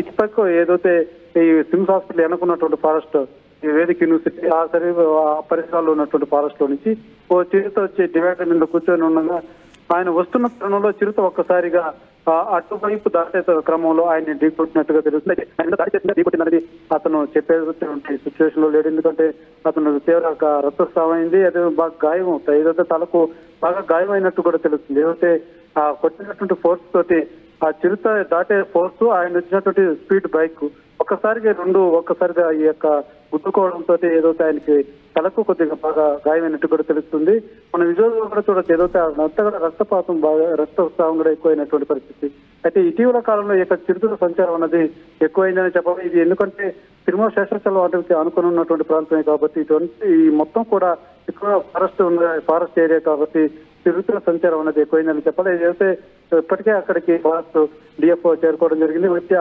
ఇటుపక్క ఏదైతే ఈ సిమ్స్ హాస్పిటల్ ఎన్నుకున్నటువంటి ఫారెస్ట్ ఈ వేదిక యూనివర్సిటీ ఆ పరిసరాల్లో ఉన్నటువంటి ఫారెస్ట్ లో నుంచి ఓ చిరుత వచ్చి డివైడర్ మీద కూర్చొని ఉండగా ఆయన వస్తున్న తరుణంలో చిరుత ఒక్కసారిగా అటువైపు దాటే క్రమంలో ఆయన ఢీకొట్టినట్టుగా తెలుస్తుంది. ఆయన ఢీకొట్టినది అతను చెప్పేటువంటి సిచ్యువేషన్ లో లేడు, ఎందుకంటే అతను తీవ్ర రక్తస్రావం అయింది. అది బాగా గాయం అవుతాయి, ఏదైతే తలకు బాగా గాయం అయినట్టు కూడా తెలుస్తుంది. ఏదైతే ఆ కొట్టినటువంటి ఫోర్స్ తోటి ఆ చిరుత దాటే ఫోర్స్ ఆయన వచ్చినటువంటి స్పీడ్ బైక్ ఒక్కసారిగా ఈ యొక్క గుద్దుకోవడంతో ఏదైతే ఆయనకి తలకు కొద్దిగా బాగా గాయమైనట్టు కూడా తెలుస్తుంది. మన విజువల్ కూడా చూడొచ్చు, ఏదైతే అంతా కూడా రక్తపాతం బాగా రక్తస్రావం కూడా ఎక్కువైనటువంటి పరిస్థితి. అయితే ఇటీవల కాలంలో ఈ యొక్క చిరుతల సంచారం అన్నది ఎక్కువైందని చెప్పాలి. ఇది ఎందుకంటే తిరుమల శేషాచలం వాటికి ఆనుకుని ఉన్నటువంటి ప్రాంతమే కాబట్టి ఈ మొత్తం కూడా ఎక్కువ ఫారెస్ట్ ఏరియా కాబట్టి చిరుతల సంచారం అనేది ఎక్కువైందని చెప్పాలి. ఏదైతే ఇప్పటికే అక్కడికి ఫారెస్ట్ డిఎఫ్ఓ చేరుకోవడం జరిగింది. వచ్చి